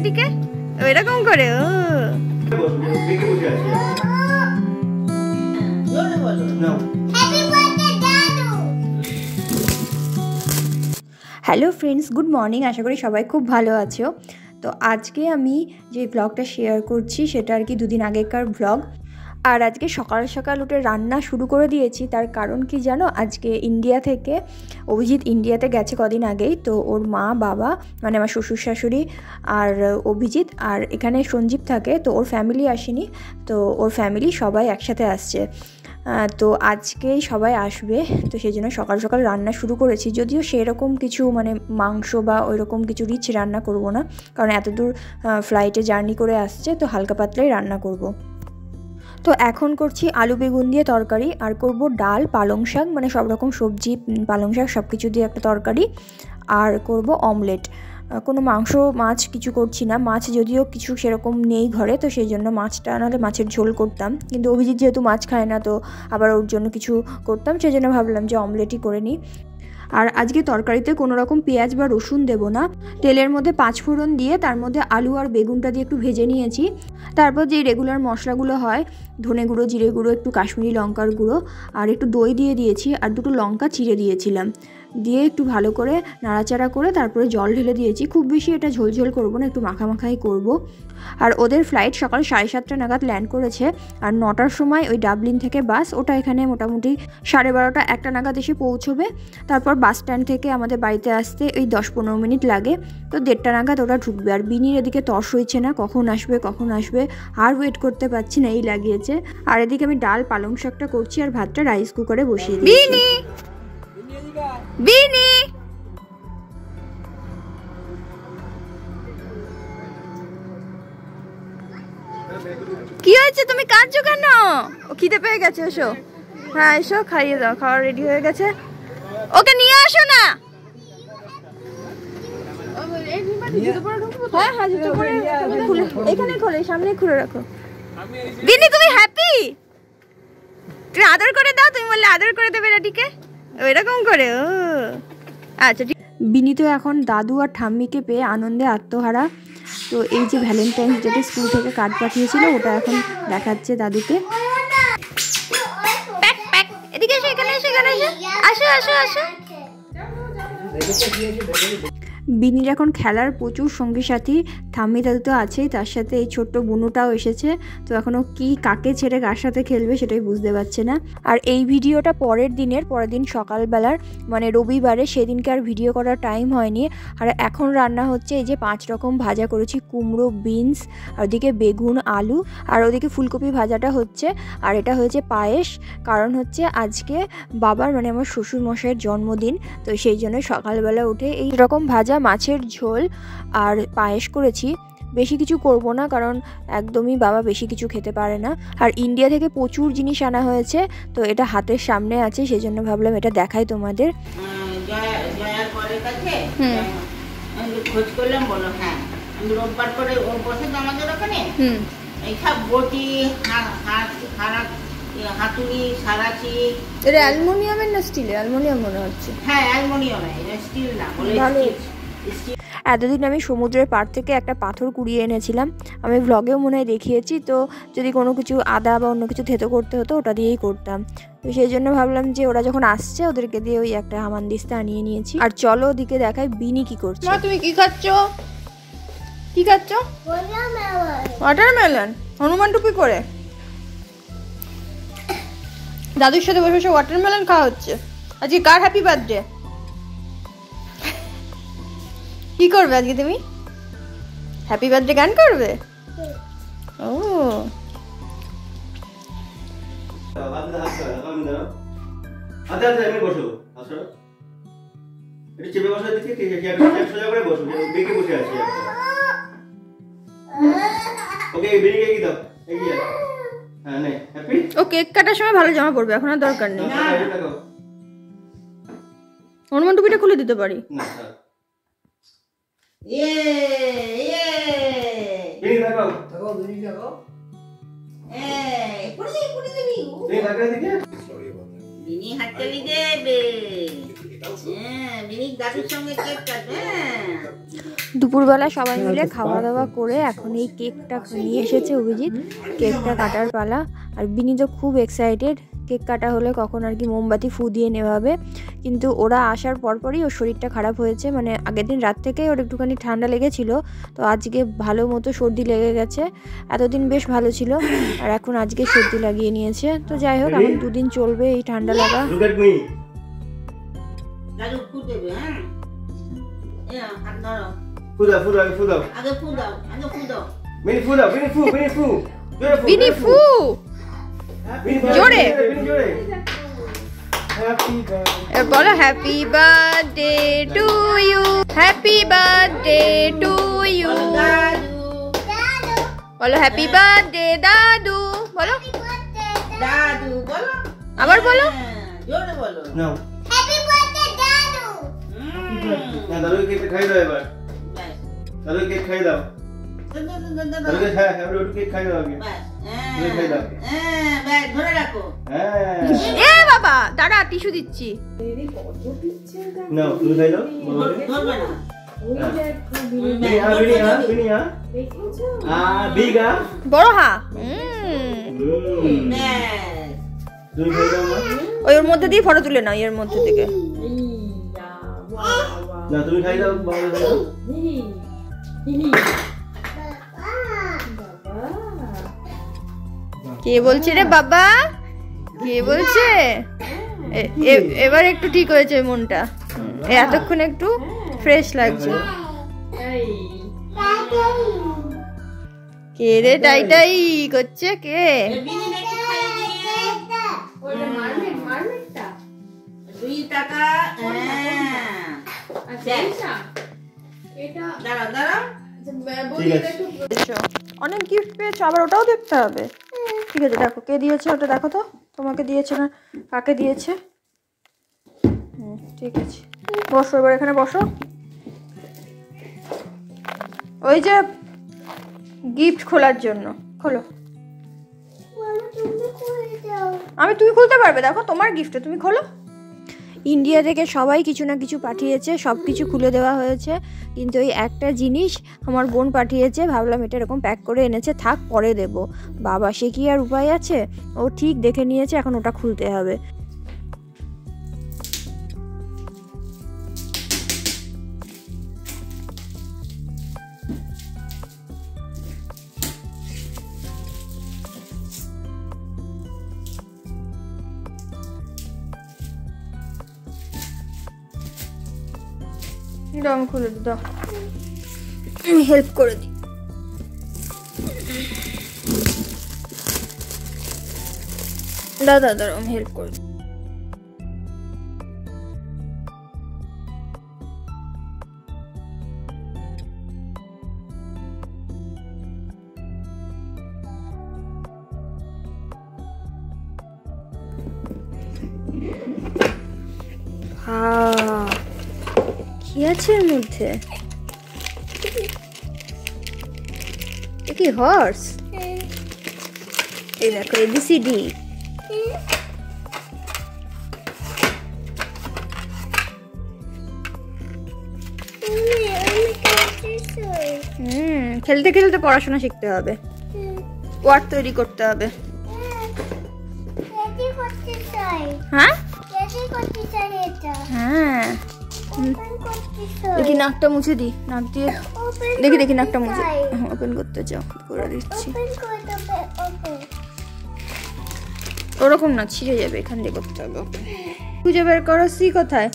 বেটাটিকে এরকম করে। ও hello friends, good morning. আশা করি সবাই খুব ভালো আছো। তো আজকে আমি যে ব্লগটা শেয়ার করছি সেটা আর কি দুদিন আগেকার ব্লগ। আর আজকে সকাল সকাল উঠে রান্না শুরু করে দিয়েছি। তার কারণ কি জানো, আজকে ইন্ডিয়া থেকে অভিজিৎ ইন্ডিয়াতে গেছে কদিন আগেই। তো ওর মা বাবা মানে আমার শ্বশুর শাশুড়ি আর অভিজিৎ আর এখানে সঞ্জীব থাকে, তো ওর ফ্যামিলি আসেনি। তো ওর ফ্যামিলি সবাই একসাথে আসছে। তো আজকেই সবাই আসবে, তো সেই জন্য সকাল সকাল রান্না শুরু করেছি। যদিও সেরকম কিছু মানে মাংস বা ওই রকম কিছু রিচ রান্না করব না, কারণ এত দূর ফ্লাইটে জার্নি করে আসছে, তো হালকা পাতলাই রান্না করব। তো এখন করছি আলু বেগুন দিয়ে তরকারি, আর করব ডাল, পালং শাক, মানে সব রকম সবজি, পালং শাক সব কিছু দিয়ে একটা তরকারি, আর করব অমলেট। কোনো মাংস মাছ কিছু করছি না। মাছ যদিও কিছু সেরকম নেই ঘরে, তো সেই জন্য মাছটা নাহলে মাছের ঝোল করতাম, কিন্তু অভিজিৎ যেহেতু মাছ খায় না, তো আবার ওর জন্য কিছু করতাম, সেই জন্য ভাবলাম যে অমলেটই করে নিই। আর আজকে তরকারিতে কোনো রকম পেঁয়াজ বা রসুন দেব না। তেলের মধ্যে 5 ফোড়ন দিয়ে তার মধ্যে আলু আর বেগুনটা দিয়ে একটু ভেজে নিয়েছি। তারপর যে রেগুলার মশলাগুলো হয়, ধনে গুঁড়ো, জিরে গুঁড়ো, একটু কাশ্মীরি লঙ্কার গুঁড়ো আর একটু দই দিয়ে দিয়েছি, আর 2টো লঙ্কা চিড়ে দিয়েছিলাম। দিয়ে একটু ভালো করে নাড়াচাড়া করে তারপরে জল ঢেলে দিয়েছি। খুব বেশি এটা ঝোলঝোল করব না, একটু মাখামাখাই করব। আর ওদের ফ্লাইট সকাল 7:30 নাগাদ ল্যান্ড করেছে, আর 9টার সময় ওই ডাবলিন থেকে বাস, ওটা এখানে মোটামুটি 12:30 1টা নাগাদ এসে পৌঁছবে। তারপর বাস স্ট্যান্ড থেকে আমাদের বাড়িতে আসতে ওই 10-15 মিনিট লাগে, তো 1:30 নাগাদ ওরা ঢুকবে। আর বিনির এদিকে তর্স হয়েছে না, কখন আসবে, আর ওয়েট করতে পারছি না, এই লাগিয়েছে। আর এদিকে আমি ডাল পালং শাকটা করছি, আর ভাতটা রাইস কুকারে বসিয়ে দিয়েছি। বিনি, কি হয়েছে, তুমি কাঁদছো কেন? ও খিদে পেয়ে গেছে, এসো। হ্যাঁ এসো, খাইয়ে দাও, খাওয়া রেডি হয়ে গেছে, ওকে নিয়ে আসো না। হ্যাঁ হ্যাঁ, জুতো পরে এখানে খোলে, সামনে খুলে রাখো। বিনি তুমি হ্যাপি? তুমি আদর করে দাও, তুমি বললে আদর করে দেবে বেটাটিকে এরকম করে। ও আচ্ছা। বিনি তো এখন দাদু আর ঠাম্মিকে পেয়ে আনন্দে আত্মহারা। তো এই যে ভ্যালেন্টাইন্স ডেতে স্কুল থেকে কার্ড পাঠিয়েছিল, ওটা এখন দেখাচ্ছে দাদুকে। এদিকে এসো, এখানে এসো, এখানে এসো, আসো আসো আসো। বিনির এখন খেলার প্রচুর সঙ্গী সাথী, ঠাম্মি দাদু তো আছেই, তার সাথে এই ছোট্ট বুনুটাও এসেছে। তো এখনও কি কাকে ছেড়ে কার সাথে খেলবে সেটাই বুঝতে পারছে না। আর এই ভিডিওটা পরের দিন সকালবেলার, মানে রবিবারে, সেদিনকে আর ভিডিও করার টাইম হয়নি। আর এখন রান্না হচ্ছে এই যে 5 রকম ভাজা করেছি, কুমড়ো, বিনস, আর ওদিকে বেগুন, আলু, আর ওদিকে ফুলকপি ভাজাটা হচ্ছে। আর এটা হয়েছে পায়েস, কারণ হচ্ছে আজকে বাবার মানে আমার শ্বশুর মশাইয়ের জন্মদিন, তো সেই জন্য সকালবেলা উঠে এই রকম ভাজা, মাছের ঝোল আর পায়েস করেছি। বেশি কিছু করব না, কারণ একদমই বাবা বেশি কিছু খেতে পারে না। আর ইন্ডিয়া থেকে প্রচুর জিনিস আনা হয়েছে, তো এটা হাতের সামনে আছে, সেই জন্য ভাবলাম এটা দেখাই তোমাদের। খোঁজ করলাম, বলো হ্যাঁ আমি রোববার করে বসে তো আমাদের ওখানে এইসব বটি, হাতুড়ি, সারাচি। এটা অ্যালুমিনিয়ামের না স্টিলের? অ্যালুমিনিয়াম মনে হচ্ছে। হ্যাঁ অ্যালুমিনিয়ামের, স্টিল না। ভালো। এতদিন আমি সমুদ্রের পাড় থেকে একটা পাথর কুড়িয়ে এনেছিলাম, আমি ভ্লগেও মনে হয় দেখিয়েছি। তো যদি কোনো কিছু আদা বা অন্য কিছু থেতো করতে হতো, ওটা দিয়েই করতাম। তো সেই জন্য ভাবলাম যে ওরা যখন আসছে ওদেরকে দিয়ে ওই একটা হামানদিস্তা আনিয়ে নিয়েছি। আর চলো ওদিকে দেখাই বিনি কি করছে। তুমি কি খাচ্ছ? কি খাচ্ছ? ওয়াটারমেলন। হনুমান টুপি করে দাদুর সাথে বসে বসে ওয়াটারমেলন খাওয়া হচ্ছে। আজকে কার হ্যাপি বার্থডে? কি করবে আজকে তুমি? হ্যাপি বার্থডে গান করবে? ও ও কেক কাটার সময় ভালো জামা পরবে, এখন আর দরকার নেই। হনুমান টুপিটা খুলে দিতে পারি। বিনি হাততালি দেবে। দুপুরবেলা সবাই মিলে খাওয়া দাওয়া করে এখন এই কেকটা নিয়ে এসেছে অভিজিৎ। কেকটা কাটার পালা। আর বিনি তো খুব এক্সাইটেড, কেক কাটা হলে কখন আর কি মোমবাতি ফু দিয়ে নেওয়াবে। কিন্তু ওরা আসার পরপরই ওর শরীরটা খারাপ হয়েছে, মানে আগের দিন রাত থেকেই ওর একটুখানি ঠান্ডা লেগেছিল, তো আজকে ভালো মতো সর্দি লেগে গেছে। এতদিন বেশ ভালো ছিল আর এখন আজকে সর্দি লাগিয়ে নিয়েছে। তো যাই হোক, এখন দুদিন চলবে এই ঠান্ডা লাগা। জোরে বলো happy birthday to you, happy birthday to you. বলো হ্যাপি বার্থডে দাদু, বলো দাদু, বলো আবার বলো, জোরে বলো হ্যাপি বার্থডে দাদু। না দাদু কেক খাই দাও এবার, দাদু কেক খাই দাও, দাদু কেক খাই, আমরা একটু কেক খাই দাও আগে, তুমি খাই দাও। ব্যাগ ধরে রাখো। এ বাবা দাঁড়া, টিস্যু দিচ্ছি। না তুমি খাই দাও, ধরবে না। বড় হা ওই ওর মধ্যে দিয়ে ফটো তুলে নাও, এর মধ্যে থেকে। কে বলছে রে বাবা, কে বলছে? এবার একটু ঠিক হয়েছে মনটা, এতক্ষণ একটু ফ্রেশ লাগছে। কে রে টাই টাই করছে? কে? অনেক গিফট পেয়েছো, আবার ওটাও দেখতে হবে। ঠিক আছে, দেখো কে দিয়েছে ওটা, দেখো তো তোমাকে দিয়েছে না কাকে দিয়েছে। ঠিক আছে, বসো এবার, এখানে বসো। ওই যে গিফট খোলার জন্য, খোলো। তুমি খুলতে পারবে, দেখো তোমার গিফটে, তুমি খোলো। ইন্ডিয়া থেকে সবাই কিছু না কিছু পাঠিয়েছে, সব কিছু খুলে দেওয়া হয়েছে, কিন্তু ওই একটা জিনিস আমার বোন পাঠিয়েছে। ভাবলাম এটা এরকম প্যাক করে এনেছে, থাক পরে দেব। বাবা সে কি আর উপায় আছে, ও ঠিক দেখে নিয়েছে, এখন ওটা খুলতে হবে। আমি খুলে দাও, হেল্প করে দিই। দাদা আমি হেল্প করে দিই। কি আছে এর মধ্যে? কি হর্স? এই দেখো ABCD। খেলতে খেলতে পড়াশোনা শিখতে হবে, ওয়ার্ড তৈরি করতে হবে। হ্যাঁ হ্যাঁ, দেখি নাকটা মুছে দিই, নাক দিয়ে দেখি নাকটা মুছে ওপেন করতে চাও, করে দিচ্ছি। ওরকম না, ছিঁড়ে যাবে, এখান দিয়ে করতে হবে। খুঁজে বের করো, সি কোথায়?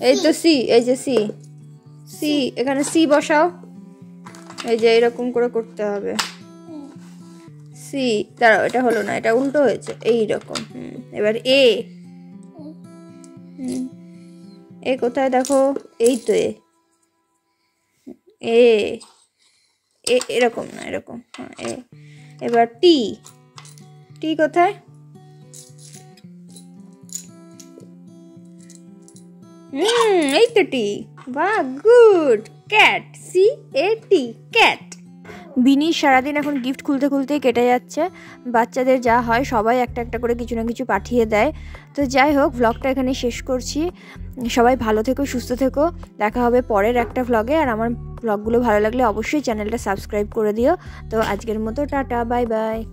এই তো সি, এই যে সি, সি এখানে সি বসাও। এই যে এরকম করে করতে হবে সি। দাঁড়াও, এটা হলো না, এটা উল্টো হয়েছে, এইরকম। এবার এ, এ কোথায় দেখো? এই তো এ, এরকম না, এরকম। এ। এবার টি, টি কোথায়? এই তো টি। বাহ, গুড। Cat, CAT, cat. বিনির সারাদিন এখন গিফট খুলতে খুলতেই কেটে যাচ্ছে। বাচ্চাদের যা হয় সবাই একটা একটা করে কিছু না কিছু পাঠিয়ে দেয়। তো যাই হোক, ভ্লগটা এখানে শেষ করছি। সবাই ভালো থেকো, সুস্থ থেকো। দেখা হবে পরের একটা ভ্লগে। আর আমার ভ্লগগুলো ভালো লাগলে অবশ্যই চ্যানেলটা সাবস্ক্রাইব করে দিও। তো আজকের মতো টাটা, বাই বাই।